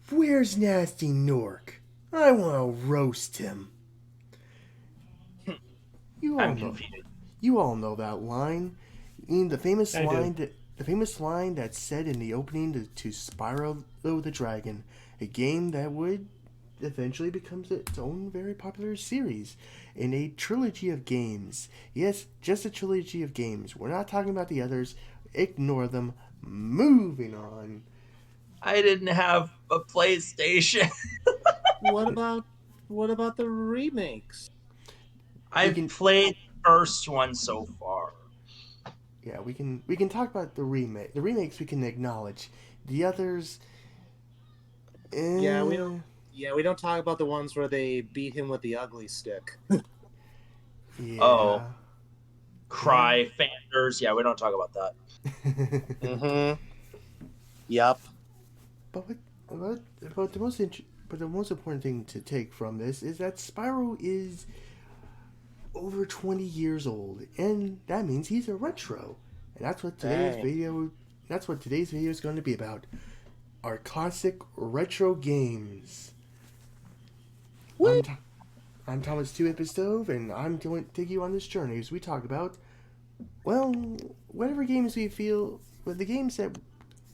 Where's Nasty Nork? I want to roast him. You all I'm know. confused. You all know that line. I mean, the famous I do. line. The famous line that's said in the opening to Spyro the Dragon, a game that would eventually become its own very popular series in a trilogy of games. Yes, just a trilogy of games. We're not talking about the others. Ignore them. Moving on. I didn't have a PlayStation. What about the remakes? We I've can played the first one so far. yeah, we can talk about the remake. The remakes we can acknowledge. The others, Yeah, we don't. eh, Yeah, we don't talk about the ones where they beat him with the ugly stick. Oh, yeah. Cry, Fanders. Yeah, we don't talk about that. Mm-hmm. Yep. But but the most important thing to take from this is that Spyro is over 20 years old, and that means he's a retro, and that's what today's video is going to be about. Our classic retro games. Woo! I'm Thomas 2 Stove, and I'm going to take you on this journey as we talk about, well, whatever games we feel, with the games that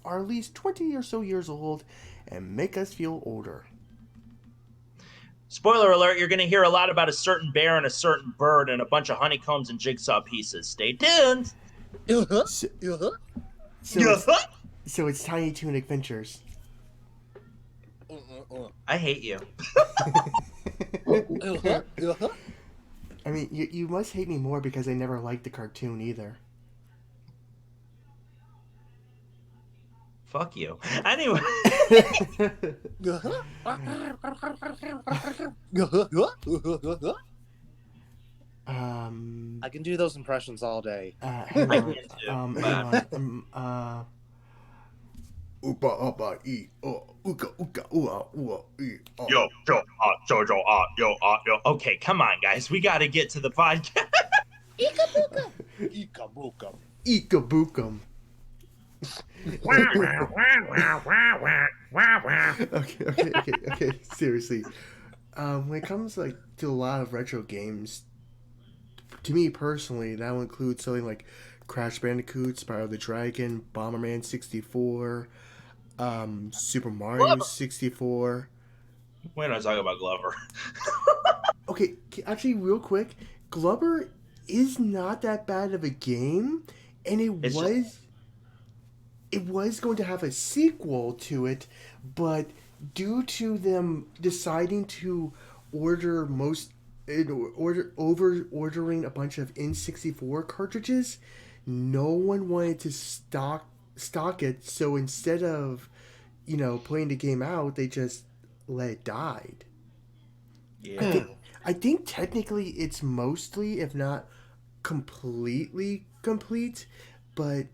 are at least 20 or so years old and make us feel older. Spoiler alert, you're going to hear a lot about a certain bear and a certain bird and a bunch of honeycombs and jigsaw pieces. Stay tuned. Uh-huh. So, Uh-huh. so it's Tiny Toon Adventures. I hate you. Uh-huh. Uh-huh. I mean, you must hate me more because I never liked the cartoon either. Fuck you. Anyway. um, I can do those impressions all day. hang I on. can too. Hang on. Oopa uppa ee uka uka ee. Yo. Okay, come on, guys. We got to get to the podcast. Ika-booka. Ika-booka. Ika bookum. Okay. Seriously, when it comes to a lot of retro games, to me personally, that will include something like Crash Bandicoot, Spyro the Dragon, Bomberman 64, Super Mario 64. We're not talking about Glover. Okay, actually, real quick, Glover is not that bad of a game, and it was going to have a sequel to it, but due to them deciding to ordering a bunch of N64 cartridges, no one wanted to stock it. So instead of playing the game out, they just let it die. Yeah. I think technically it's mostly, if not completely complete, but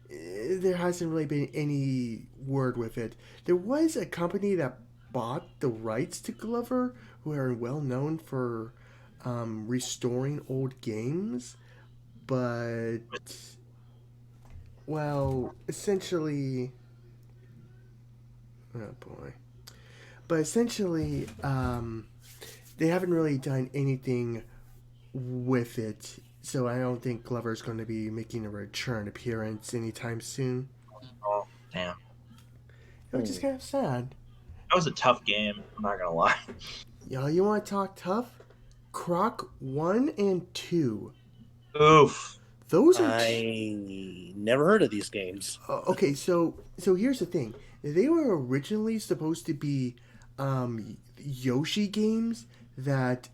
there hasn't really been any word with it. There was a company that bought the rights to Glover, who are well known for restoring old games, but essentially, oh boy, but essentially, they haven't really done anything with it. So I don't think Glover's going to be making a return appearance anytime soon. Oh, damn. Which is kind of sad. That was a tough game. I'm not going to lie. Y'all, you want to talk tough? Croc 1 and 2. Oof. Those are... I never heard of these games. Okay, so here's the thing. They were originally supposed to be Yoshi games that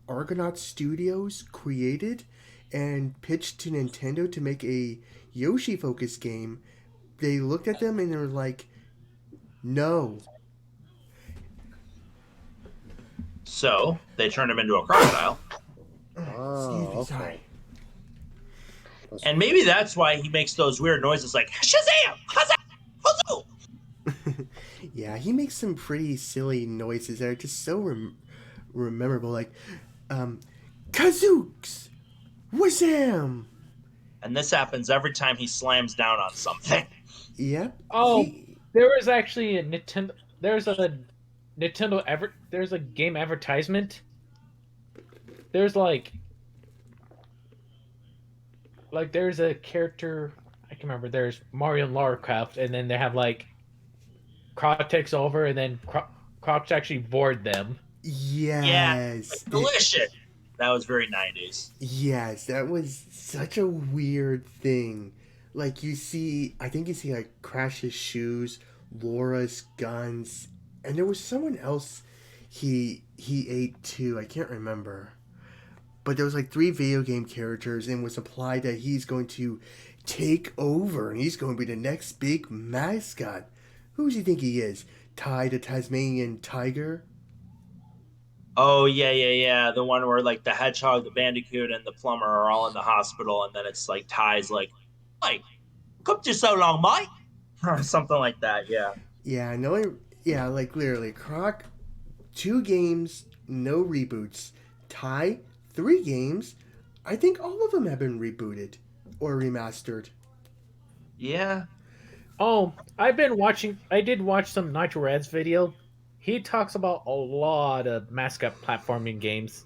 Argonaut Studios created and pitched to Nintendo to make a Yoshi-focused game. They looked at them and they were like, no. So, they turned him into a crocodile. Excuse me, sorry. And maybe that's why he makes those weird noises like, Shazam! Huzzah! Huzzoo! Yeah, he makes some pretty silly noises that are just so memorable, like, Kazooks! Wazam! And this happens every time he slams down on something. Yep. Oh, there was actually a Nintendo. there's a there's a game advertisement. There's like there's a character I can remember. There's Mario and Lara Croft, and then they have like Croc takes over, and then Croc's actually board them. Yeah, Yes. delicious. That was very 90s. Yes, that was such a weird thing. Like I think you see like Crash's shoes, Laura's guns, and there was someone else he ate too. I can't remember. But there was like three video game characters, and it was implied that he's going to take over and he's going to be the next big mascot. Who does he think he is? Ty the Tasmanian tiger? Oh yeah. The one where like the hedgehog, the bandicoot, and the plumber are all in the hospital, and then it's like Ty's like, "Hey, come to so long, mate," or something like that. Yeah. Yeah, no, yeah, like literally, Croc, 2 games, no reboots. Ty, 3 games. I think all of them have been rebooted or remastered. Yeah. Oh, I've been watching. I did watch some Nitro Red's video. He talks about a lot of mascot platforming games.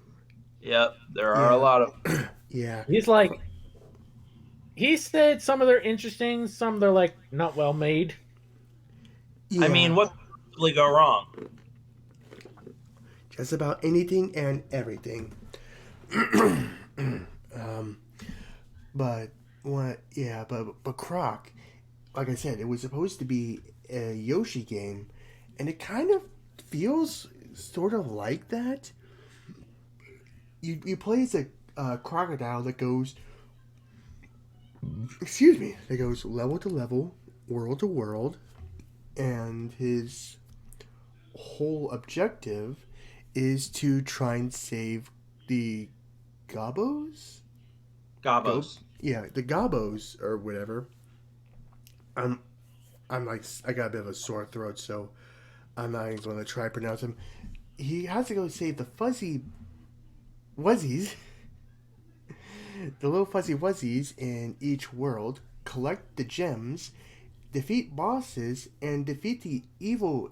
Yep. There are a Yeah. lot of. Yeah. He's like, he said some of they're interesting, some they're like not well made. Yeah. I mean, what could possibly go wrong? Just about anything and everything. But what? Yeah, but Croc, like I said, it was supposed to be a Yoshi game, and it kind of feels sort of like that. You play as a crocodile that goes, excuse me, that goes level to level, world to world, and his whole objective is to try and save the Gobos. Gobos. Yeah, the Gobos or whatever. I'm like I got a bit of a sore throat, so I'm not even going to try to pronounce them. He has to go save the fuzzy wuzzies, the little fuzzy wuzzies in each world, collect the gems, defeat bosses, and defeat the evil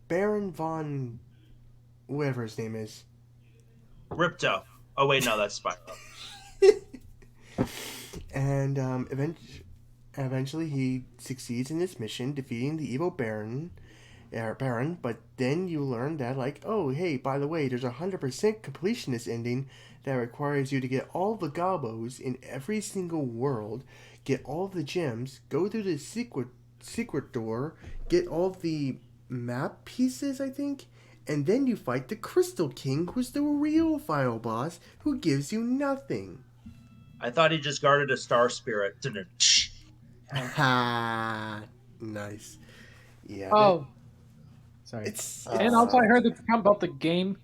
Baron von whatever his name is. Ripto. Oh wait, no, that's Spyro. And eventually he succeeds in this mission, defeating the evil Baron. But then you learn that, like, oh, hey, by the way, there's a 100% completionist ending that requires you to get all the gobos in every single world, get all the gems, go through the secret door, get all the map pieces, I think, and then you fight the Crystal King, who's the real final boss, who gives you nothing. I thought he just guarded a star spirit. Ha! Nice. Yeah. Oh, sorry. And also, I heard that about the game.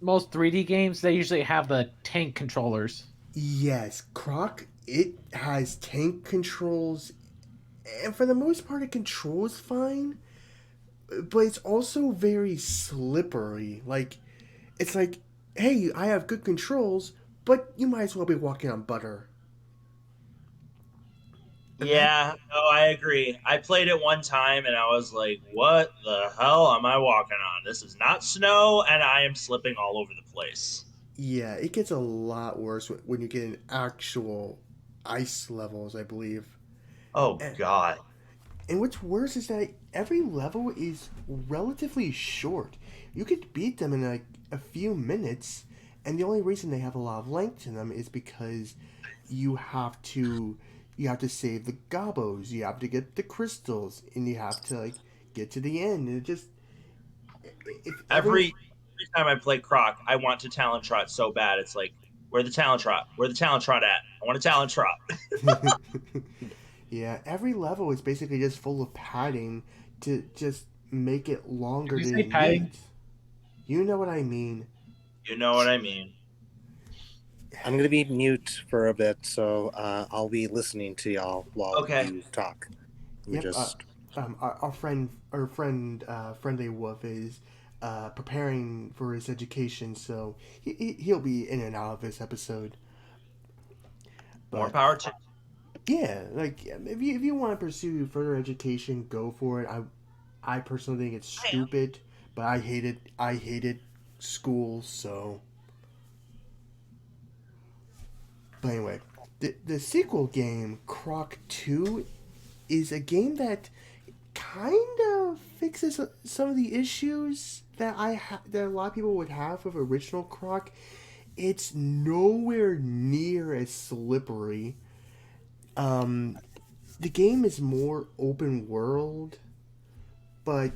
Most 3D games, they usually have the tank controllers. Yes, Croc. It has tank controls, and for the most part, it controls fine. But it's also very slippery. Like, it's like, hey, I have good controls, but you might as well be walking on butter. Yeah, no, I agree. I played it one time and I was like, what the hell am I walking on? This is not snow and I am slipping all over the place. Yeah, it gets a lot worse when you get in actual ice levels, I believe. Oh, God. And what's worse is that every level is relatively short. You could beat them in like a few minutes, and the only reason they have a lot of length in them is because you have to save the gobos, you have to get the crystals, and you have to like get to the end. And it just every time I play Croc, I want to talent trot so bad. It's like, where the talent trot? Where the talent trot at? I want a talent trot. Yeah, every level is basically just full of padding to just make it longer than it needs. You know what I mean. You know what I mean. I'm going to be mute for a bit, so I'll be listening to y'all while you talk. Our friend Friendly Wolf is preparing for his education, so he'll be in and out of this episode. But, more power to. Yeah, like if you want to pursue further education, go for it. I personally think it's stupid, but I hated school, so. But anyway, the sequel game, Croc 2, is a game that kind of fixes some of the issues that that a lot of people would have with original Croc. It's nowhere near as slippery. The game is more open world, but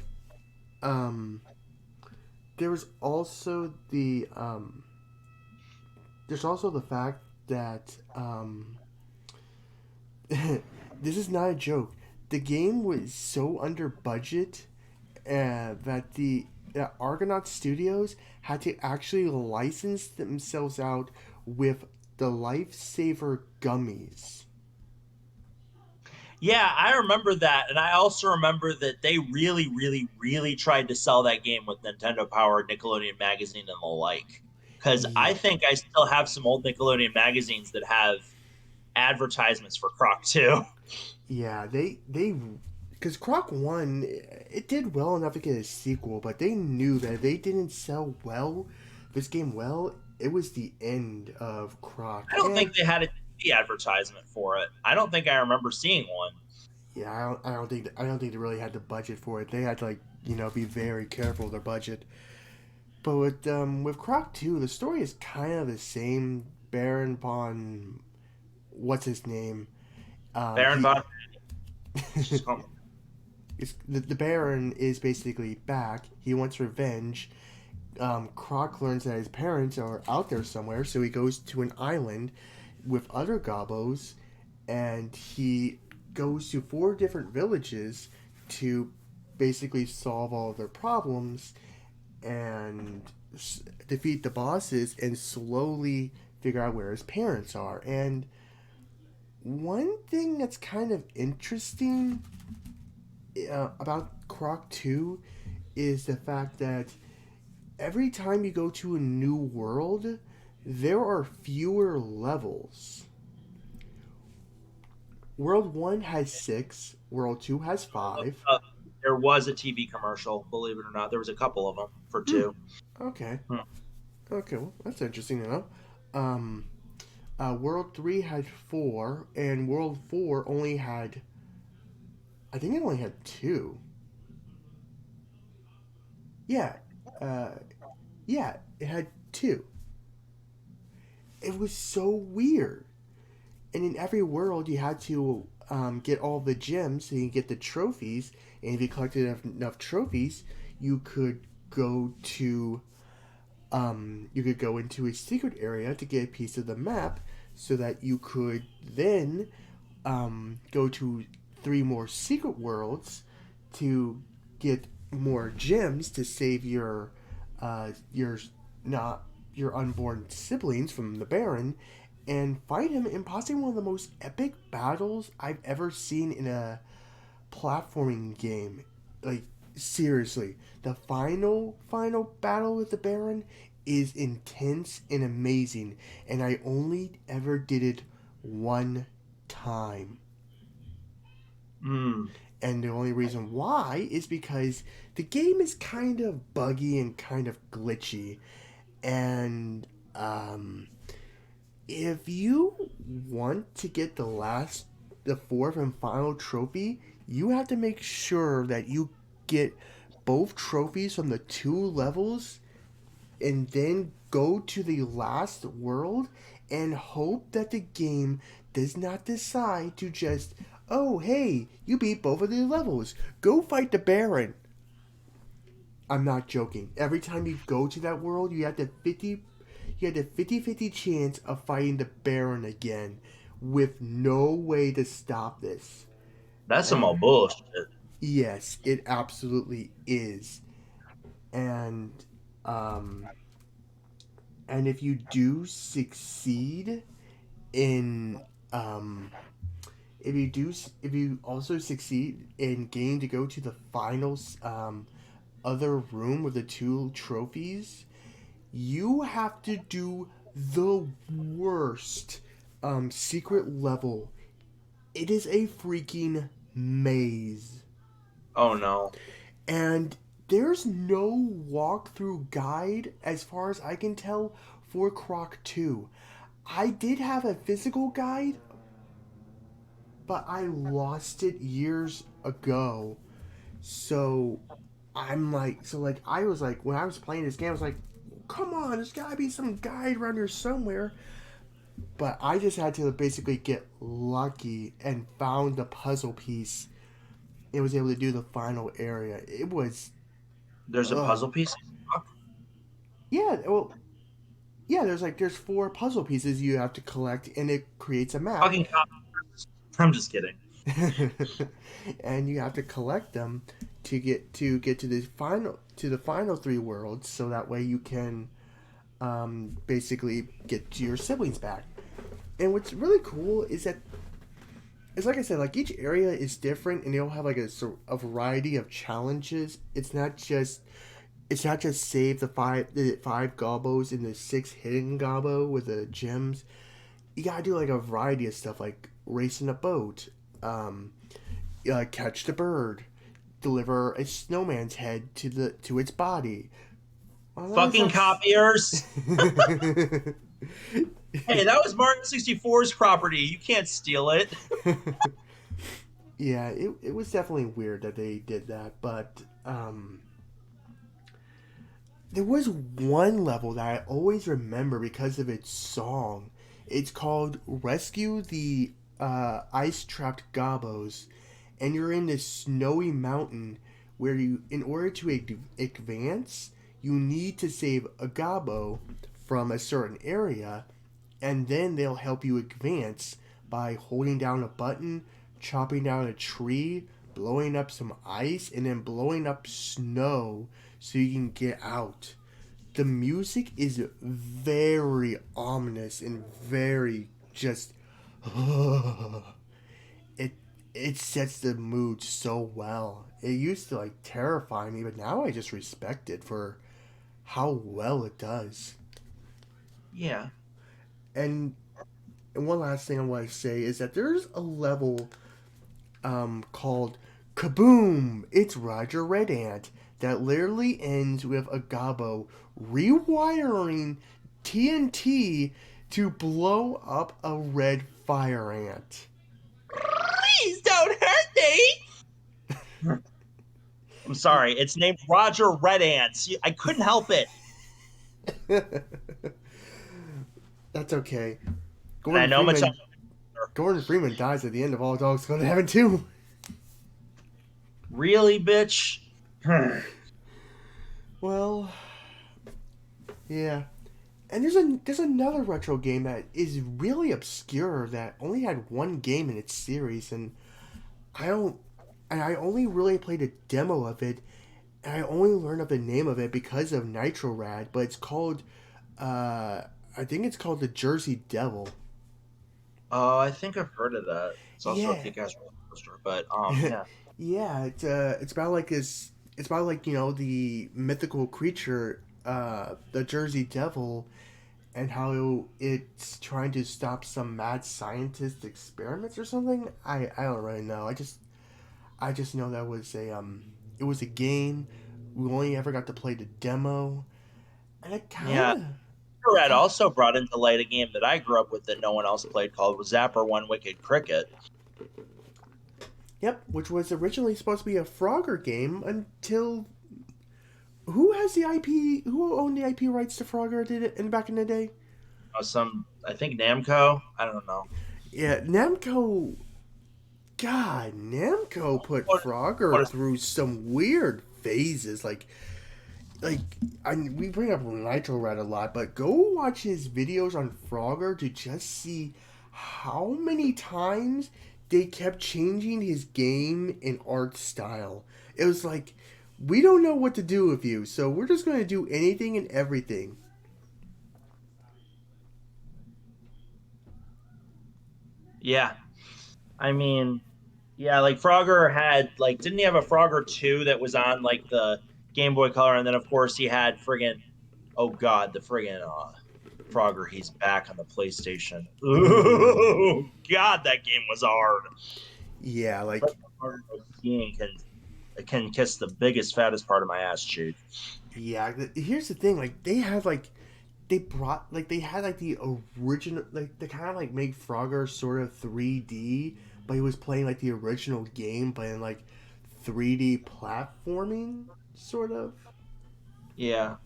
there's also the fact that this is not a joke. The game was so under budget that the Argonaut Studios had to actually license themselves out with the Lifesaver gummies. Yeah, I remember that, and I also remember that they really, really, really tried to sell that game with Nintendo Powered Nickelodeon Magazine and the like. Because I Yeah, think I still have some old Nickelodeon magazines that have advertisements for Croc too. yeah, they because Croc 1, it did well enough to get a sequel, but they knew that if they didn't sell this game well, it was the end of Croc. I don't And think they had a TV advertisement for it. I don't think I remember seeing one. yeah, I don't think they really had the budget for it. They had to be very careful with their budget. But with Croc 2, the story is kind of the same. Baron von what's his name? Baron He von just call me. the Baron is basically back. He wants revenge. Croc learns that his parents are out there somewhere, so he goes to an island with other gobos, and he goes to 4 different villages to basically solve all of their problems and defeat the bosses and slowly figure out where his parents are. And one thing that's kind of interesting about Croc 2 is the fact that every time you go to a new world, there are fewer levels. World 1 has 6, World 2 has 5. There was a TV commercial, believe it or not. There was a couple of them for 2. Okay. Hmm. Okay, well, that's interesting to know. Um, World 3 had 4, and World 4 only had. I think it only had 2. Yeah. Uh, yeah, it had 2. It was so weird. And in every world, you had to get all the gems so you can get the trophies. And if you collected enough trophies, you could go to into a secret area to get a piece of the map, so that you could then go to 3 more secret worlds to get more gems to save your not your unborn siblings from the Baron, and fight him in possibly one of the most epic battles I've ever seen in a platforming game. Like, seriously, the final battle with the Baron is intense and amazing, and I only ever did it one time. Mm. And the only reason why is because the game is kind of buggy and kind of glitchy. And if you want to get the 4th and final trophy, you have to make sure that you get both trophies from the 2 levels, and then go to the last world and hope that the game does not decide to just, oh, hey, you beat both of the levels, go fight the Baron. I'm not joking. Every time you go to that world, you have the 50-50 chance of fighting the Baron again, with no way to stop this. That's some old bullshit. Yes, it absolutely is. And if you do succeed in if you also succeed in getting to go to the final other room with the 2 trophies, you have to do the worst secret level. It is a freaking maze. Oh no. And there's no walkthrough guide, as far as I can tell, for Croc 2. I did have a physical guide, but I lost it years ago. So I was like, when I was playing this game, I was like, come on, there's gotta be some guide around here somewhere. But I just had to basically get lucky and found the puzzle piece and was able to do the final area. It was. There's a puzzle piece? Yeah, well, yeah, there's 4 puzzle pieces you have to collect, and it creates a map. Fucking I'm just kidding. And you have to collect them to get to the final 3 worlds, so that way you can basically get to your siblings back. And what's really cool is that it's like I said, like each area is different, and they'll have like a variety of challenges. It's not just save the five gobos and the 6 hidden gobbo with the gems. You gotta do like a variety of stuff, like racing a boat, catch the bird, deliver a snowman's head to its body. Well, fucking copiers. Hey, that was Martin 64's property. You can't steal it. Yeah, it was definitely weird that they did that, but there was one level that I always remember because of its song. It's called Rescue the Ice-Trapped Gobos, and you're in this snowy mountain where in order to advance, you need to save a gobbo from a certain area, and then they'll help you advance by holding down a button, chopping down a tree, blowing up some ice, and then blowing up snow so you can get out. The music is very ominous and very just it sets the mood so well. It used to like terrify me, but now I just respect it for how well it does. Yeah. And one last thing I want to say is that there's a level called Kaboom! It's Roger Red Ant that literally ends with a gobbo rewiring TNT to blow up a red fire ant. Please don't hurt me. I'm sorry. It's named Roger Red Ants. I couldn't help it. That's okay. I know Gordon Freeman dies at the end of All Dogs Go to Heaven too. Really, bitch? Well, yeah. And there's another retro game that is really obscure that only had one game in its series, and I only really played a demo of it, and I only learned of the name of it because of Nitro Rad, but it's called I think it's called the Jersey Devil. Oh, I think I've heard of that. It's also a kick-ass roller coaster, but yeah. Yeah, it's about like this. It's about like, you know, the mythical creature, the Jersey Devil, and how it's trying to stop some mad scientist experiments or something. I don't really know. I just know that was it was a game. We only ever got to play the demo, and it kind of. Yeah. Red also brought into light a game that I grew up with that no one else played called Zapper One Wicked Cricket. Yep, which was originally supposed to be a Frogger game until who has the IP? Who owned the IP rights to Frogger? Did it back in the day? I think Namco. I don't know. Yeah, Namco. God, Namco put Frogger through some weird phases. We bring up Nitro Red a lot, but go watch his videos on Frogger to just see how many times they kept changing his game and art style. It was like, we don't know what to do with you, so we're just going to do anything and everything. Yeah. I mean, yeah, like Frogger had, like, didn't he have a Frogger 2 that was on, like, the Game Boy Color? And then, of course, he had friggin', oh, God, the friggin' Frogger, he's back on the PlayStation. Oh, God, that game was hard. Yeah, like... Skiing can can kiss the biggest, fattest part of my ass cheek. Yeah, here's the thing. Like they had like they brought like they had like the original like they kind of like made Frogger sort of 3D, but he was playing like the original game, but in like 3D platforming sort of. Yeah.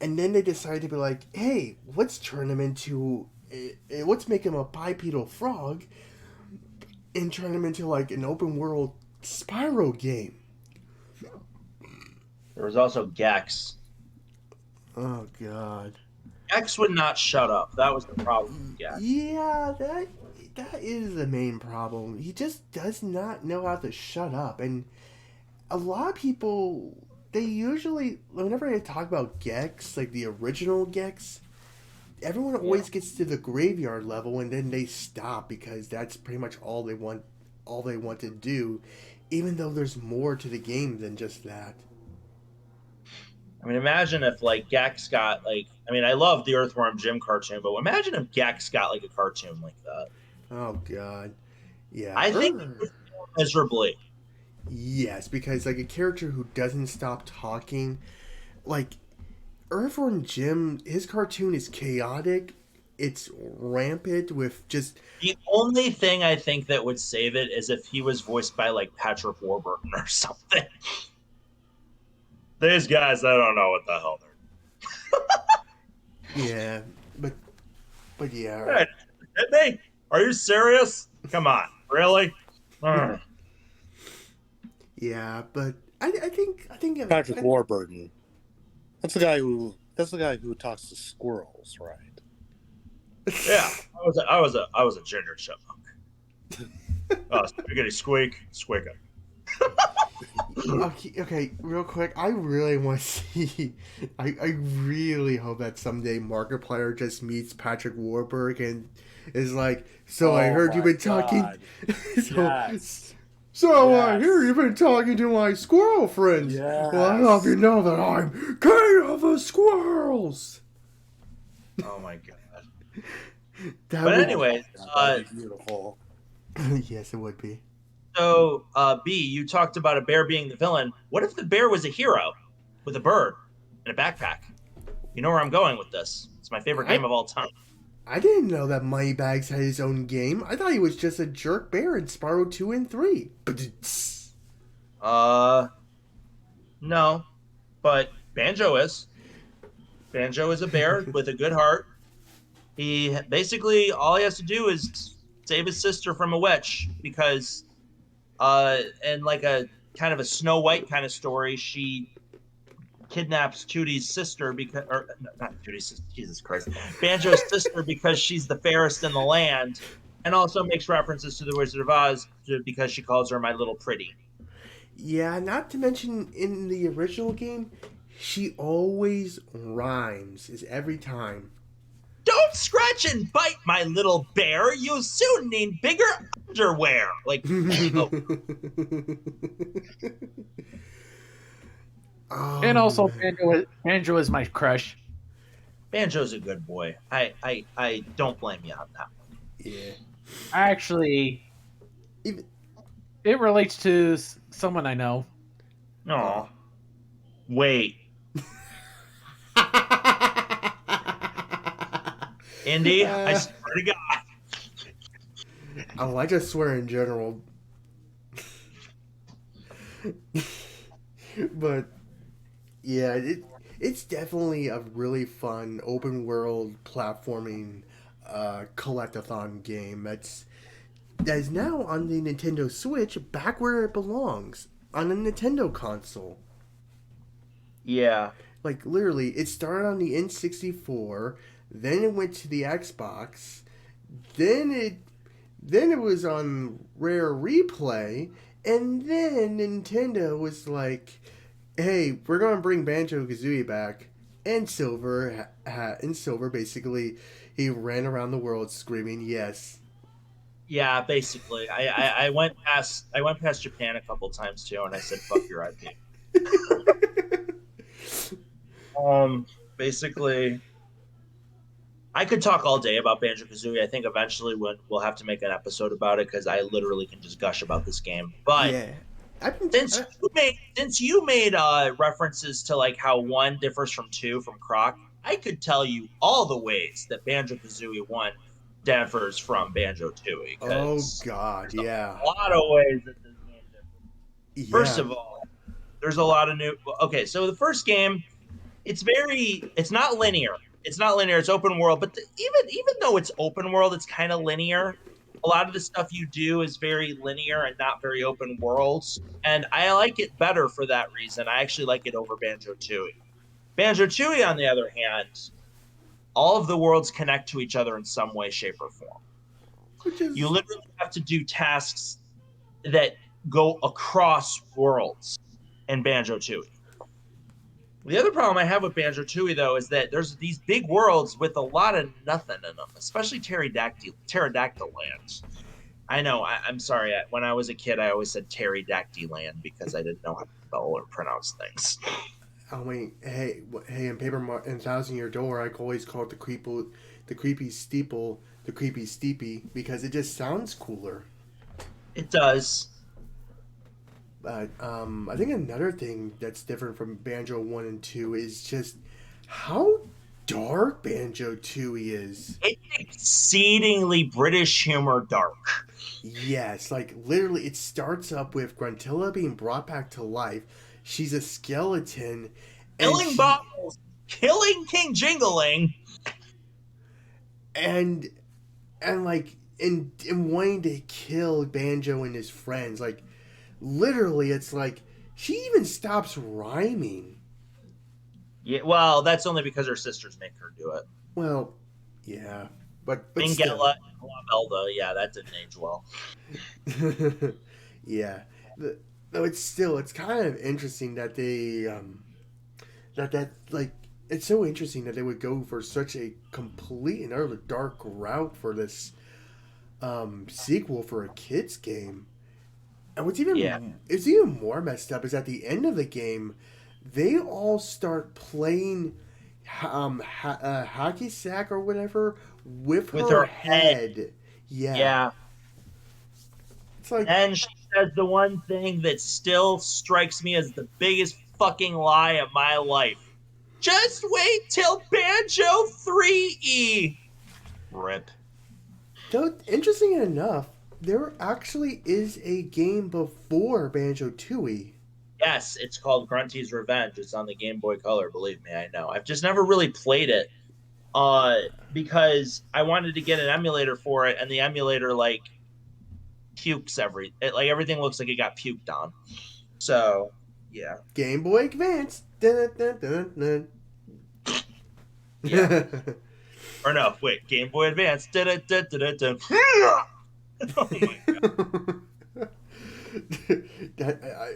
And then they decided to be like, hey, let's turn him into let's make him a bipedal frog and turn him into like an open world Spyro game. There was also Gex. Oh god. Gex would not shut up. That was the problem with Gex. Yeah, that is the main problem. He just does not know how to shut up, and a lot of people they usually whenever they talk about Gex, like the original Gex, everyone always gets to the graveyard level and then they stop because that's pretty much all they want to do, even though there's more to the game than just that. I mean, imagine if like Gex got like. I mean, I love the Earthworm Jim cartoon, but imagine if Gex got like a cartoon like that. Oh god, yeah. I think it would fail miserably. Yes, because like a character who doesn't stop talking, like Earthworm Jim, his cartoon is chaotic. It's rampant with just. The only thing I think that would save it is if he was voiced by like Patrick Warburton or something. These guys, I don't know what the hell they're. Yeah, but yeah. Hey, Diddy, are you serious? Come on, really? Yeah, but I think Patrick Warburton. That's the guy who talks to squirrels, right? Yeah, I was a ginger chipmunk. Spaghetti squeak, squeaking. Okay, real quick. I really want to see. I really hope that someday Markiplier just meets Patrick Warburg and is like, so I heard you've been talking. So I hear you've been talking to my squirrel friends. Yes. Well, I hope you know that I'm king of the squirrels. Oh my god. But anyway, beautiful. Yes, it would be. So, B, you talked about a bear being the villain. What if the bear was a hero with a bird and a backpack? You know where I'm going with this. It's my favorite game of all time. I didn't know that Moneybags had his own game. I thought he was just a jerk bear in Spyro 2 and 3. No. But Banjo is. Banjo is a bear with a good heart. He basically, all he has to do is save his sister from a witch because, in like a kind of a Snow White kind of story, she kidnaps Tootie's sister because, or not Tootie's sister, Jesus Christ, Banjo's sister because she's the fairest in the land, and also makes references to the Wizard of Oz because she calls her my little pretty. Yeah, not to mention in the original game, she always rhymes. Is every time. Don't scratch and bite, my little bear. You'll soon need bigger underwear. Like, oh. Oh, And also, man. Banjo is my crush. Banjo's a good boy. I don't blame you on that one. Yeah. Actually, Even... it relates to someone I know. Aw. Wait. Indy, I swear to God. Oh, I just swear in general. But yeah, it's definitely a really fun open world platforming collectathon game that is now on the Nintendo Switch, back where it belongs, on a Nintendo console. Yeah. Like literally, it started on the N64, then it went to the Xbox, then it was on Rare Replay, and then Nintendo was like, hey, we're going to bring Banjo-Kazooie back. And Silver basically, he ran around the world screaming yes. Yeah, basically. I went past Japan a couple times too, and I said, fuck your IP. Basically, I could talk all day about Banjo-Kazooie. I think eventually we'll have to make an episode about it because I literally can just gush about this game. But yeah. Since you made references to like how one differs from two from Croc, I could tell you all the ways that Banjo-Kazooie 1 differs from Banjo-Tooie, Oh because God, there's yeah, a lot of ways that this game differs. First yeah. of all, there's a lot of new. Okay, so the first game, it's not linear. It's not linear. It's open world, but even though it's open world, it's kind of linear. A lot of the stuff you do is very linear and not very open worlds, and I like it better for that reason. I actually like it over Banjo-Tooie. Banjo-Tooie, on the other hand, all of the worlds connect to each other in some way, shape, or form. Which You is literally have to do tasks that go across worlds in Banjo-Tooie. The other problem I have with Banjo-Tooie, though, is that there's these big worlds with a lot of nothing in them, especially Pterodactyl Land. I know, I'm sorry. When I was a kid, I always said Pterodactyl Land because I didn't know how to spell or pronounce things. oh wait, hey, in in Thousand Year Door, I always call it the creepy steeple, the creepy steepy because it just sounds cooler. It does. But I think another thing that's different from Banjo 1 and 2 is just how dark Banjo Tooie is. It's exceedingly British humor dark. Yes, like literally, it starts up with Gruntilla being brought back to life. She's a skeleton, and Killing bottles, killing King Jingling, and like in wanting to kill Banjo and his friends. Like literally, it's like she even stops rhyming. Yeah, well, that's only because her sisters make her do it. Well, yeah, but still. Mingella and Elda, yeah, that didn't age well. Yeah, though it's kind of interesting that they that like it's so interesting that they would go for such a complete and utter dark route for this sequel for a kids game. And it's even more messed up is at the end of the game, they all start playing hockey sack or whatever with her head. Yeah. It's like, and she says the one thing that still strikes me as the biggest fucking lie of my life. Just wait till Banjo 3E. Rip. though, interesting enough, there actually is a game before Banjo Tooie. Yes, it's called Grunty's Revenge. It's on the Game Boy Color, believe me, I know. I've just never really played it because I wanted to get an emulator for it, and the emulator, like, pukes everything looks like it got puked on. So, yeah. Game Boy Advance. Dun, dun, dun, dun. Yeah. Or no, wait, Game Boy Advance. Oh my God.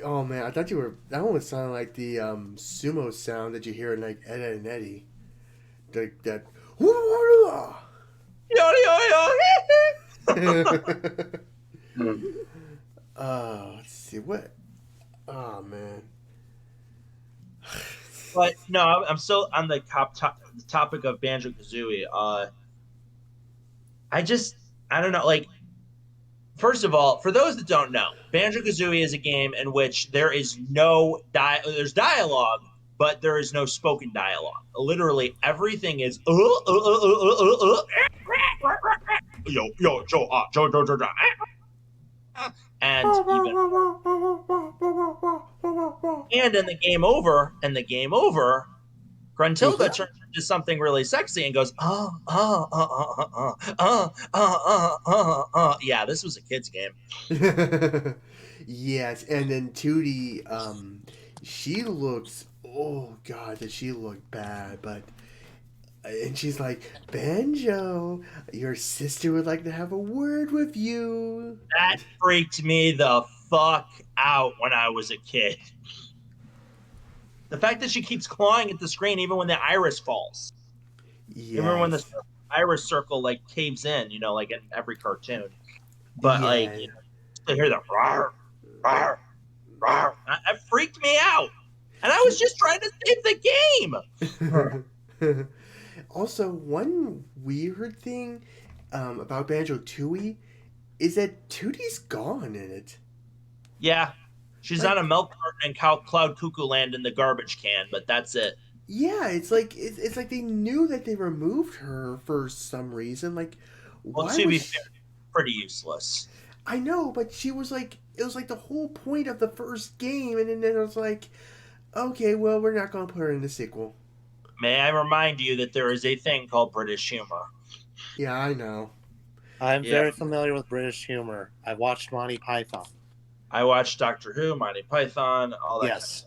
Oh man, I thought you were. That one was sounding like the sumo sound that you hear in like Ed, Edd and Eddy. That. Let's see what. Oh man. But no, I'm still on the topic of Banjo-Kazooie. I don't know. Like, first of all, for those that don't know, Banjo-Kazooie is a game in which there is there's dialogue, but there is no spoken dialogue. Literally everything is yo, and in the game over, Gruntilda turns into something really sexy and goes, yeah, this was a kid's game. Yes, and then Tootie, she looks. Oh God, does she look bad? But and she's like, Banjo, your sister would like to have a word with you. That freaked me the fuck out when I was a kid. The fact that she keeps clawing at the screen even when the iris falls. Yes. Remember when the iris circle like caves in, like in every cartoon. But like, to hear the rawr, rawr, rawr, that freaked me out. And I was just trying to save the game. Also, one weird thing about Banjo-Tooie is that Tootie's gone in it. Yeah. She's Like- on a milk carton in Cloud Cuckoo Land in the garbage can, but that's it. Yeah, it's like they knew that they removed her for some reason. Like, Well, why to be was fair, pretty useless. I know, but she was like, it was like the whole point of the first game, and then it was like, okay, well, we're not gonna put her in the sequel. May I remind you that there is a thing called British humor. Yeah, I know. I'm Yeah. very familiar with British humor. I watched Monty Python. I watched Doctor Who, Monty Python, all that. Yes.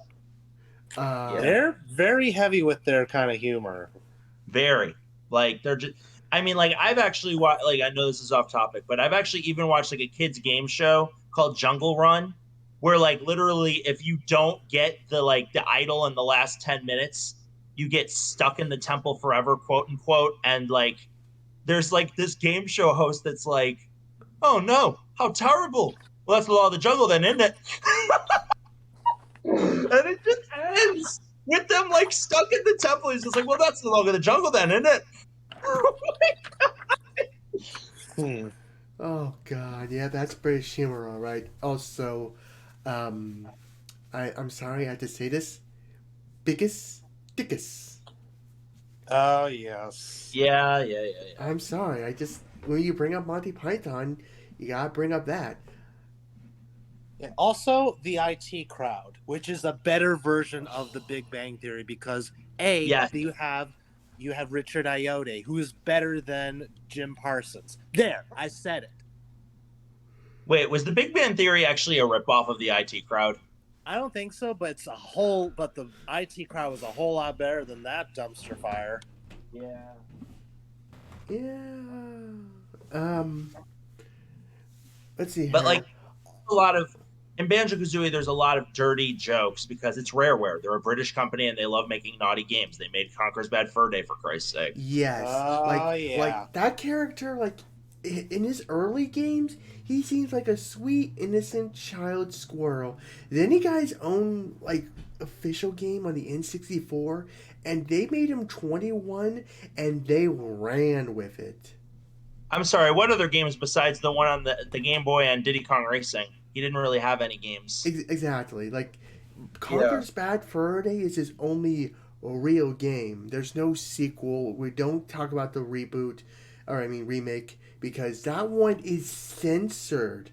Yeah. They're very heavy with their kind of humor. Very. Like, they're just. I mean, like, I've actually watched. Like, I know this is off topic, but I've actually even watched like a kids' game show called Jungle Run, where like literally, if you don't get the idol in the last 10 minutes, you get stuck in the temple forever, quote unquote. And like, there's like this game show host that's like, "Oh no, how terrible! Well, that's the law of the jungle, then, isn't it?" And it just ends with them like stuck in the temple. He's just like, "Well, that's the law of the jungle, then, isn't it?" Oh God, yeah, that's British humor, all right. Also, I'm sorry I had to say this. Biggest dickus. Oh, yes. Yeah. I'm sorry. I just when you bring up Monty Python, you gotta bring up that. Yeah, also, the IT crowd, which is a better version of the Big Bang Theory because Yes. you have Richard Ayoade, who is better than Jim Parsons. There, I said it. Wait, was the Big Bang Theory actually a ripoff of the IT crowd? I don't think so, but the IT crowd was a whole lot better than that dumpster fire. Yeah. Yeah. Let's see. But here. like a lot of in Banjo-Kazooie, there's a lot of dirty jokes because it's Rareware. They're a British company and they love making naughty games. They made Conker's Bad Fur Day, for Christ's sake. Yes. Oh, yeah. Like that character, like in his early games, he seems like a sweet, innocent child squirrel. Then he got his own like official game on the N64, and they made him 21, and they ran with it. I'm sorry, what other games besides the one on the Game Boy and Diddy Kong Racing? He didn't really have any games. Exactly. Like Conker's Bad Fur Day is his only real game. There's no sequel. We don't talk about the remake, because that one is censored.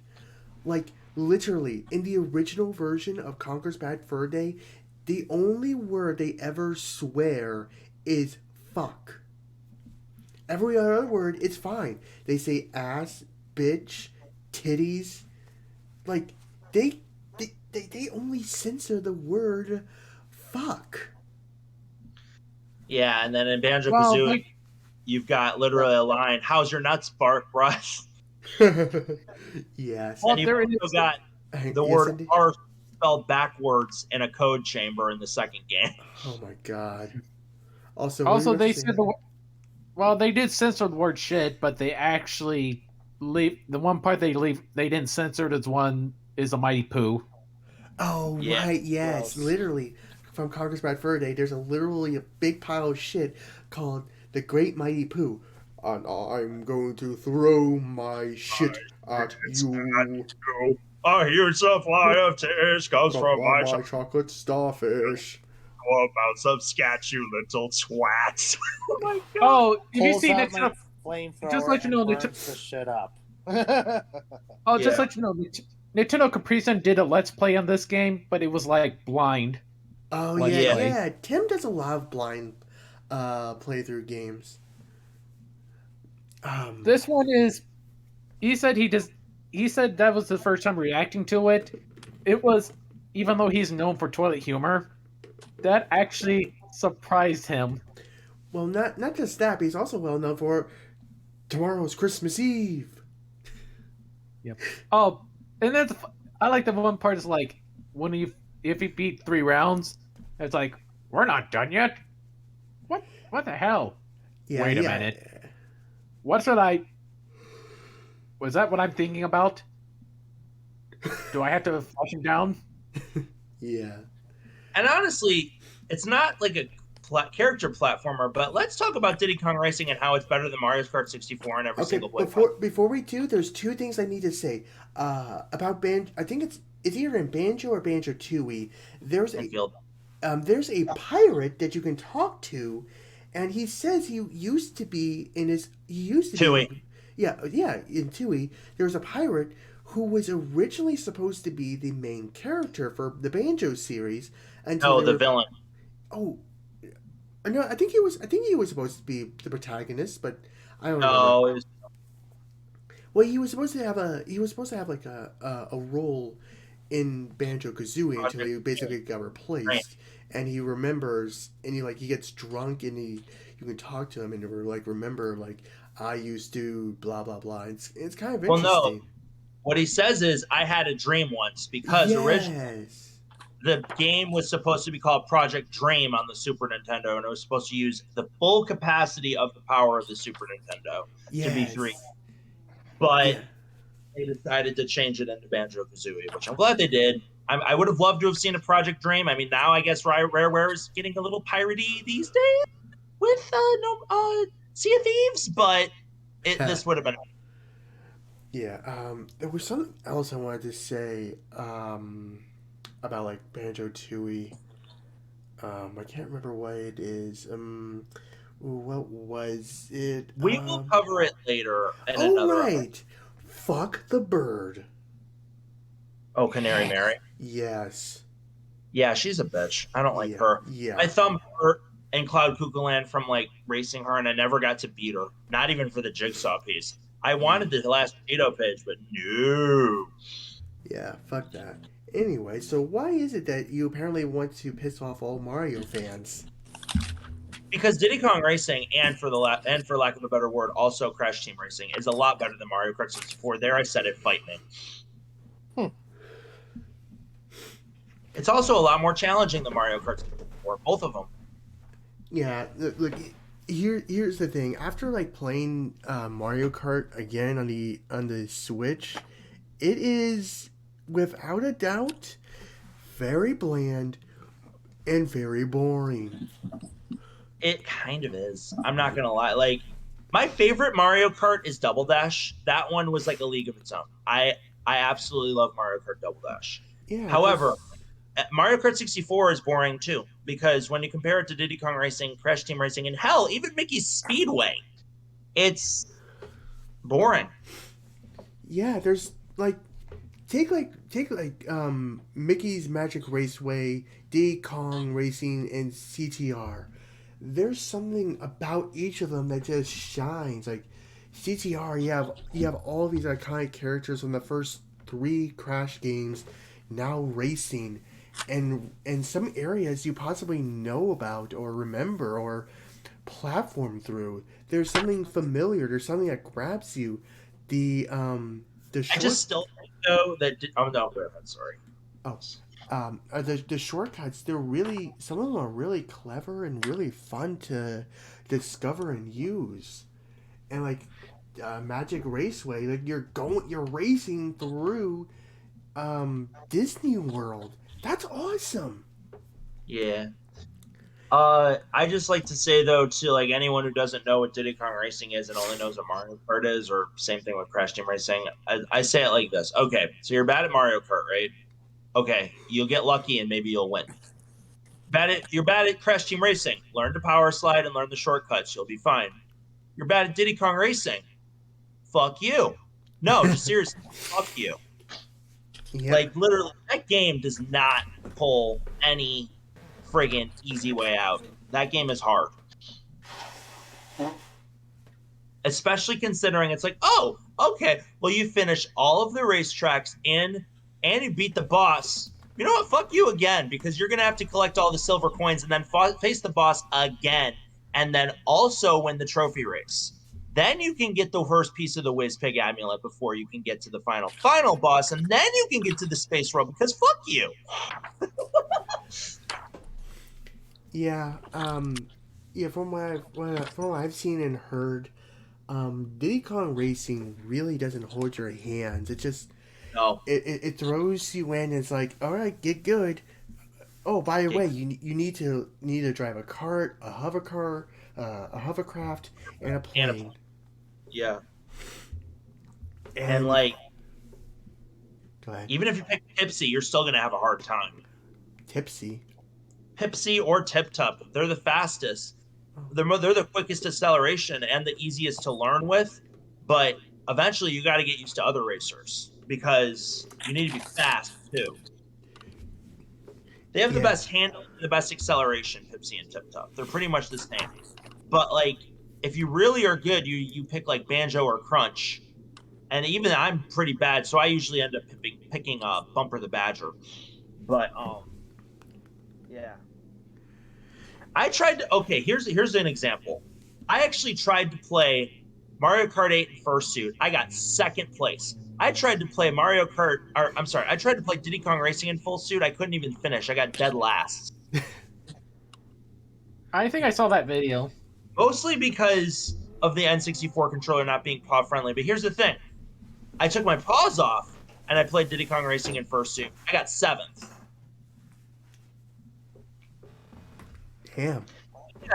Like, literally, in the original version of Conker's Bad Fur Day, the only word they ever swear is fuck. Every other word is fine. They say ass, bitch, titties. Like, they only censor the word fuck. Yeah, and then in Banjo-Kazooie, you've got literally a line, "How's your nuts, bark brush?" Yes. And you've also got the Yes, word indeed. "R" spelled backwards in a code chamber in the second game. Oh my god. Also, they said they did censor the word shit, but they actually leave the one part they didn't censor is a mighty poo. Oh Yeah, right, yes, gross. literally from Conker's Bad Fur Day. There's literally a big pile of shit called the Great Mighty Pooh, and I'm going to throw my shit at you. A huge supply of tears comes from my chocolate starfish. How about some scat, you little twats? Oh my god. Oh, if you Pulls see out Nintendo, my flamethrower just let you know, and burns the shit up. just let you know, Nintendo Capri Sun did a Let's Play on this game, but it was like blind. Oh Like, yeah, yeah. yeah. Tim does a lot of blind playthrough games. This one is. He said that was the first time reacting to it. It was, even though he's known for toilet humor, that actually surprised him. Well, not just that, but he's also well known for tomorrow's Christmas Eve. Yep. Oh, and then I like the one part is like if you beat 3 rounds, it's like we're not done yet. What the hell? Yeah, Wait a minute. Was that what I'm thinking about? Do I have to flush him down? Yeah. And honestly, it's not like a character platformer, but let's talk about Diddy Kong Racing and how it's better than Mario Kart 64 and every Okay, single playthrough. before we do, there's 2 things I need to say about I think it's it's either in Banjo or Banjo Tooie. There's a Infield. there's a pirate that you can talk to, and he says he used to be in his he used to Tooie. be yeah in Tooie. There was a pirate who was originally supposed to be the main character for the Banjo series until No, they the were, villain. oh no, I think he was supposed to be the protagonist, but I don't remember. No, it was, Well, he was supposed to have like a role in Banjo Kazooie until he basically got Right. replaced, and he remembers, and he gets drunk, and you can talk to him, and like remember like I used to blah blah blah. It's kind of Well, no. interesting. What he says is, I had a dream once because originally Yes. the game was supposed to be called Project Dream on the Super Nintendo, and it was supposed to use the full capacity of the power of the Super Nintendo to be three. Yes. But Yeah. they decided to change it into Banjo Kazooie, which I'm glad they did. I would have loved to have seen a Project Dream. I mean, now I guess Rareware is getting a little piratey these days with Sea of Thieves, but this would have been. Yeah. There was something else I wanted to say about like Banjo Tooie. I can't remember what it is. What was it? We will cover it later in Oh another. right, fuck the bird. Oh, Canary Mary. Yes. Yeah, she's a bitch. I don't like her. Yeah. My thumb hurt in Cloud Cuckoo Land from like racing her, and I never got to beat her. Not even for the jigsaw piece. I wanted the last Cheeto page, but no. Yeah, fuck that. Anyway, so why is it that you apparently want to piss off all Mario fans? Because Diddy Kong Racing and for lack of a better word, also Crash Team Racing is a lot better than Mario Kart 64. There, I said it. Fight me. It's also a lot more challenging than Mario Kart 64. Both of them. Yeah, look. Here's the thing. After like playing Mario Kart again on the Switch, it is without a doubt very bland and very boring. It kind of is. I'm not gonna lie. Like, my favorite Mario Kart is Double Dash. That one was like a league of its own. I absolutely love Mario Kart Double Dash. Yeah. However, Mario Kart 64 is boring too, because when you compare it to Diddy Kong Racing, Crash Team Racing, and hell, even Mickey's Speedway, it's boring. Yeah, there's like take Mickey's Magic Raceway, Diddy Kong Racing, and CTR. There's something about each of them that just shines. Like CTR, you have all these iconic characters from the first 3 Crash games now racing, and some areas you possibly know about or remember or platform through. There's something familiar. There's something that grabs you. The I just still think though that oh no, go ahead, sorry. The shortcuts, they're really, some of them are really clever and really fun to discover and use. And like Magic Raceway, like you're racing through Disney World. That's awesome. Yeah. I just like to say though to like anyone who doesn't know what Diddy Kong Racing is and only knows what Mario Kart is, or same thing with Crash Team Racing, I say it like this. Okay, so you're bad at Mario Kart, right? Okay, you'll get lucky and maybe you'll win. You're bad at Crash Team Racing. Learn to power slide and learn the shortcuts. You'll be fine. You're bad at Diddy Kong Racing. Fuck you. No, just seriously, fuck you. Yep. Like literally, that game does not pull any friggin' easy way out. That game is hard. Especially considering it's like, oh, okay, well, you finish all of the racetracks in and you beat the boss. You know what? Fuck you again, because you're going to have to collect all the silver coins and then face the boss again, and then also win the trophy race. Then you can get the first piece of the Whiz Pig amulet before you can get to the final boss, and then you can get to the space road, because fuck you. Yeah, from what I've seen and heard, Diddy Kong Racing really doesn't hold your hands. It just it throws you in. And it's like, all right, get good. Oh, by the way, you need to drive a cart, a hovercraft, and a plane. Yeah, and like Go ahead. Even if you pick Pipsy, you're still going to have a hard time. Tipsy. Pipsy or Tip Top, they're the fastest. They're the quickest acceleration and the easiest to learn with. But eventually, you got to get used to other racers because you need to be fast too. They have the best handle, the best acceleration, Pipsy and Tip Top. They're pretty much the same. But like, if you really are good, you pick like Banjo or Crunch. And even I'm pretty bad, so I usually end up picking Bumper the Badger. But yeah. I tried to. Okay, here's an example. I actually tried to play Mario Kart 8 in Fursuit. I got second place. I tried to play I tried to play Diddy Kong Racing in full suit. I couldn't even finish. I got dead last. I think I saw that video. Mostly because of the N64 controller not being paw friendly. But here's the thing. I took my paws off and I played Diddy Kong Racing in Fursuit. I got 7th. Damn.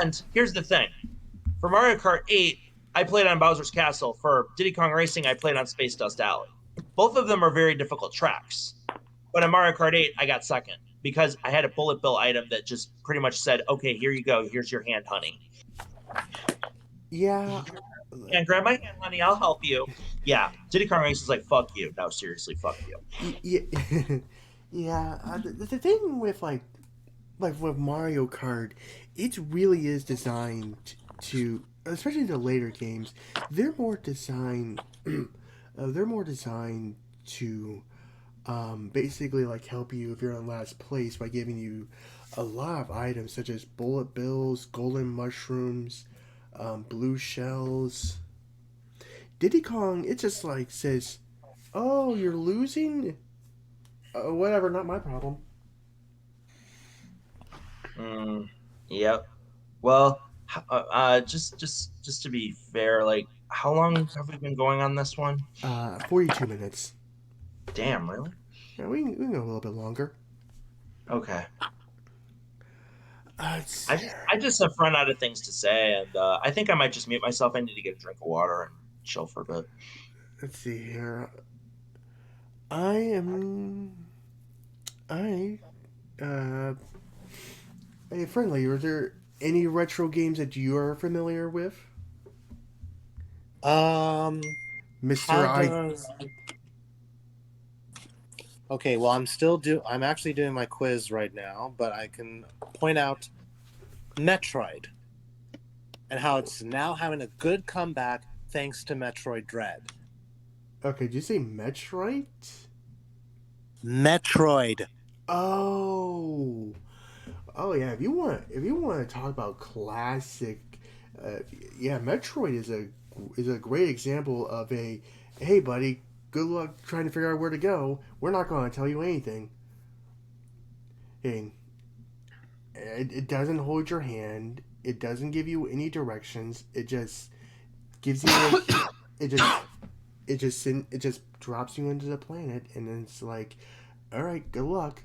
And here's the thing. For Mario Kart 8, I played on Bowser's Castle. For Diddy Kong Racing, I played on Space Dust Alley. Both of them are very difficult tracks. But in Mario Kart 8, I got second because I had a bullet bill item that just pretty much said, okay, here you go. Here's your hand, honey. Yeah. And grab my hand, honey. I'll help you. Yeah. Diddy Kong Racing is like, fuck you. No, seriously, fuck you. Yeah. Yeah. The thing with like with Mario Kart, it really is designed to, especially the later games, they're more designed to basically like help you if you're in last place by giving you a lot of items such as bullet bills, golden mushrooms, blue shells. Diddy Kong, it just like says, oh, you're losing? Whatever, not my problem. Yep. Well, just to be fair, like, how long have we been going on this one? 42 minutes. Damn, really? Yeah, we can go a little bit longer. Okay. I just have run out of things to say, and I think I might just mute myself. I need to get a drink of water and chill for a bit. Let's see here. Hey, Friendly, are there any retro games that you are familiar with? Mr. Okay, well, I'm actually doing my quiz right now, but I can point out Metroid and how it's now having a good comeback thanks to Metroid Dread. Okay, did you say Metroid? Metroid. Oh yeah. If you want to talk about classic, yeah, Metroid is a great example of a, hey buddy, good luck trying to figure out where to go. We're not going to tell you anything. It doesn't hold your hand. It doesn't give you any directions. It just gives you it just drops you into the planet, and then it's like, all right, good luck.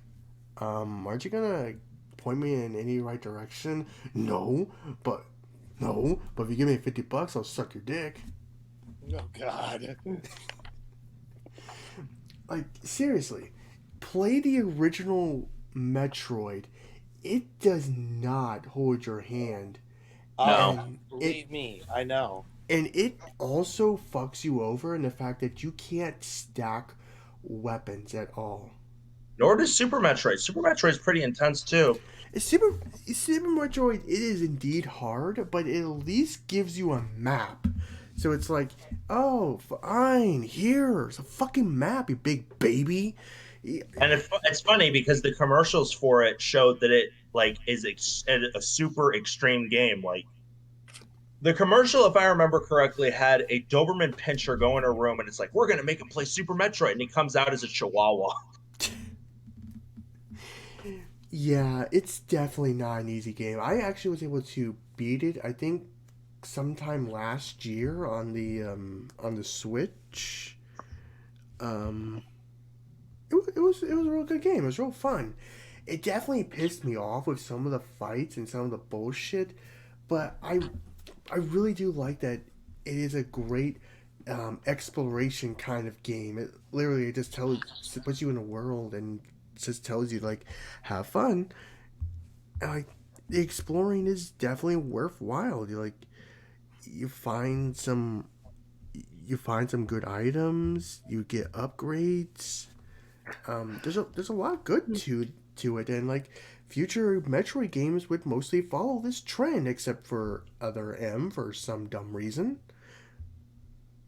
Aren't you gonna point me in any right direction? No, but if you give me $50, I'll suck your dick. Oh God. Like, seriously, play the original Metroid. It does not hold your hand. No. Believe me, I know. And it also fucks you over in the fact that you can't stack weapons at all. Nor does Super Metroid. Super Metroid's pretty intense too. Super Metroid, it is indeed hard, but it at least gives you a map. So it's like, oh, fine, here's a fucking map, you big baby. And it's funny because the commercials for it showed that it like is a super extreme game. Like, the commercial, if I remember correctly, had a Doberman Pinscher go in a room and it's like, we're gonna make him play Super Metroid, and he comes out as a Chihuahua. Yeah, it's definitely not an easy game. I actually was able to beat it, I think, sometime last year on the Switch. It was a real good game. It was real fun. It definitely pissed me off with some of the fights and some of the bullshit, but I really do like that it is a great exploration kind of game. It literally just puts you in a world and just tells you like, have fun. And, like the exploring is definitely worthwhile. You find some you find some good items. You get upgrades. There's a lot good to it, and like future Metroid games would mostly follow this trend, except for Other M for some dumb reason.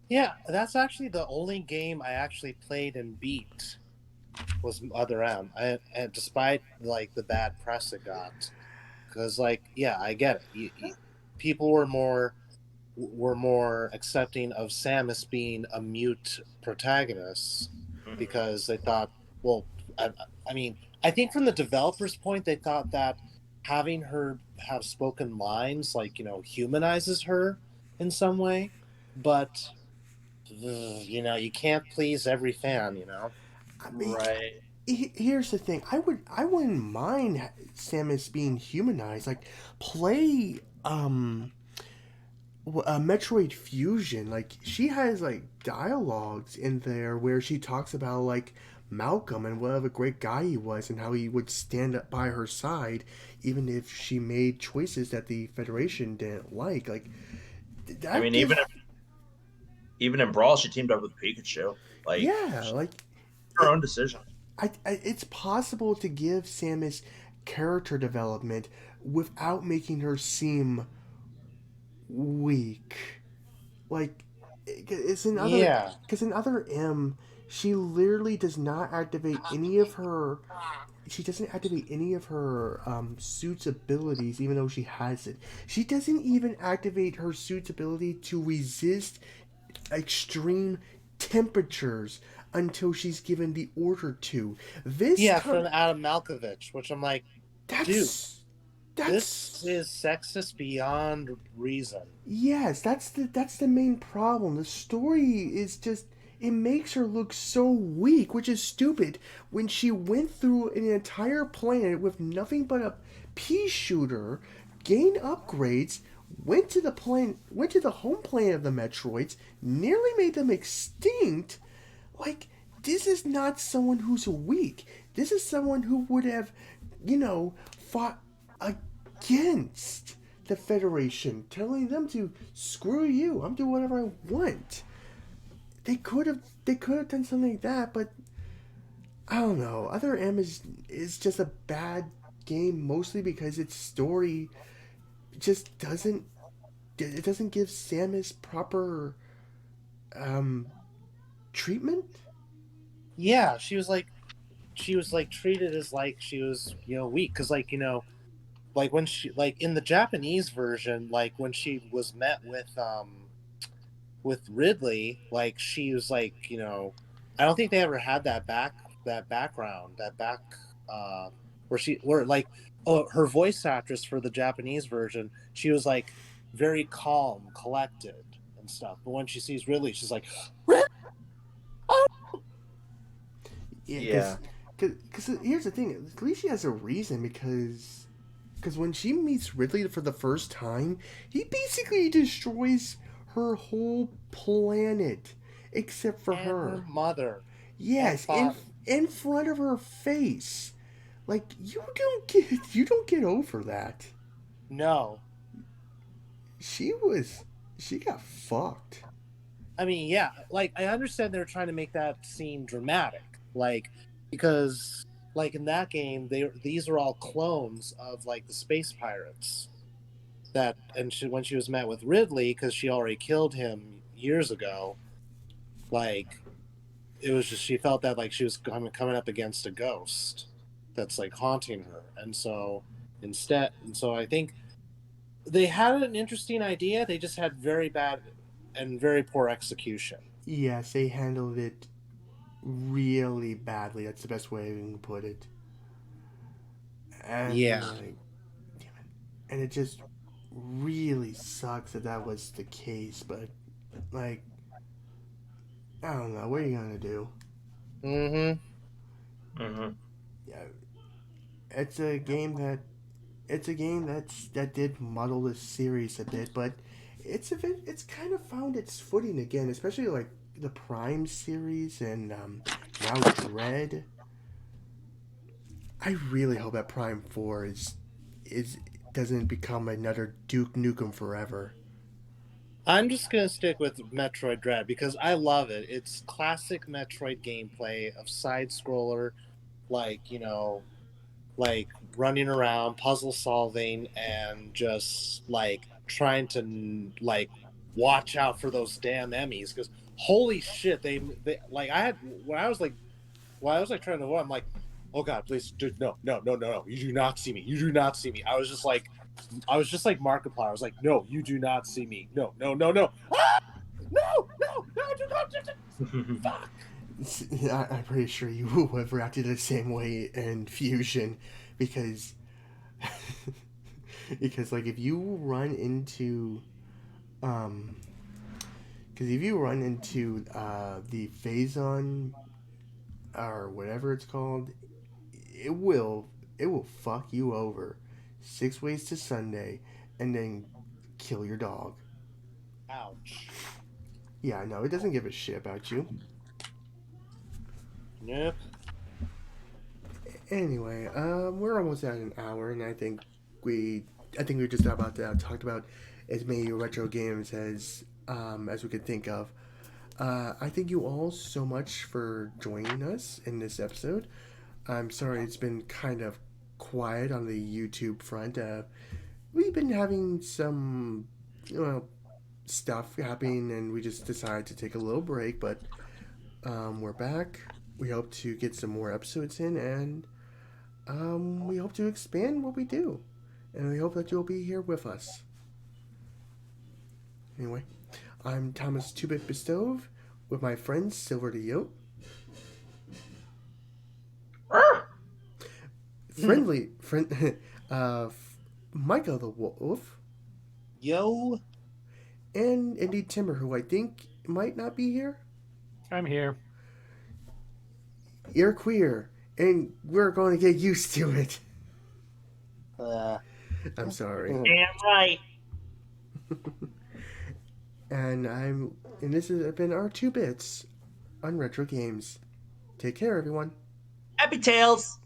Yeah, that's actually the only game I actually played and beat was Other M. And despite like the bad press it got, because like yeah, I get it. People were more accepting of Samus being a mute protagonist Mhm. because they thought, well, I, I mean, I think from the developer's point, they thought that having her have spoken lines, like, humanizes her in some way. But, you can't please every fan. I mean, Right. here's the thing. I wouldn't mind Samus being humanized. Like play Metroid Fusion. Like she has like dialogues in there where she talks about like Malcolm and what a great guy he was and how he would stand up by her side even if she made choices that the Federation didn't like. Like I that mean, gives even in Brawl, she teamed up with Pikachu. Like yeah, like her it, own decision. it's possible to give Samus character development without making her seem weak. Like it's another Yeah. because in other M, she literally does not activate any of her. She doesn't activate any of her suit's abilities, even though she has it. She doesn't even activate her suit's ability to resist extreme temperatures until she's given the order to. This Yeah, kind from Adam Malkovich, which I'm like, dude, that's this that's is sexist beyond reason. yes, that's the main problem. The story is just it makes her look so weak, which is stupid. When she went through an entire planet with nothing but a pea shooter, gained upgrades, went to the home planet of the Metroids, nearly made them extinct. Like this is not someone who's weak. This is someone who would have, fought against the Federation, telling them to screw you. I'm doing whatever I want. They could have done something like that, but I don't know. Other M is just a bad game mostly because its story just doesn't give Samus proper um treatment. Yeah, she was like treated as like she was weak because like when she like in the Japanese version, like when she was met with Ridley, like she was like I don't think they ever had that background that back uh where like her voice actress for the Japanese version, she was like very calm, collected and stuff, but when she sees Ridley she's like Ridley! Yeah, Yeah. because here's the thing. At least she has a reason because when she meets Ridley for the first time, he basically destroys her whole planet except for And her her. mother and Yes, father. in front of her face. Like you don't get over that. No. She was she got fucked. I mean, yeah, like I understand they're trying to make that scene dramatic, like because like in that game, these are all clones of like the space pirates. When she was met with Ridley, because she already killed him years ago, like it was just she felt that like she was coming up against a ghost that's like haunting her, and so I think they had an interesting idea. They just had very bad and very poor execution. Yes, they handled it really badly. That's the best way I can put it. And Yeah. like, and it just really sucks that that was the case. But like, I don't know. What are you gonna do? Mm-hmm. Hmm. Yeah, it's a game that it's a game that did muddle the series a bit, but it's kind of found its footing again, especially like the Prime series and now Dread. I really hope that Prime 4 is doesn't become another Duke Nukem Forever. I'm just gonna stick with Metroid Dread because I love it. It's classic Metroid gameplay of side scroller, like like running around, puzzle solving, and just like trying to like watch out for those damn Emmys. Because holy shit, they like I had when I was like trying to I'm like, oh god, please, dude, no, you do not see me, you do not see me. I was just like Markiplier. I was like, no, you do not see me. No, ah! No, do not. Fuck. I'm pretty sure you would have reacted the same way in Fusion, because because like if you run into because if you run into the Phazon or whatever it's called, it will fuck you over 6 ways to Sunday and then kill your dog. Ouch. Yeah, I know, it doesn't give a shit about you. Yep. Anyway, we're almost at an hour, and we just about talked about as many retro games as we could think of. I thank you all so much for joining us in this episode. I'm sorry it's been kind of quiet on the YouTube front. We've been having some, stuff happening, and we just decided to take a little break. But we're back. We hope to get some more episodes in, and we hope to expand what we do, and we hope that you'll be here with us. Anyway, I'm Thomas 2-Bit Bestove with my friend SilvertheYote. MicahtheWolf. Yo. And IndieTimber, who I think might not be here. I'm here. You're queer, and we're going to get used to it. I'm sorry. Damn right. And this has been our 2 bits on retro games. Take care, everyone. Happy Tales.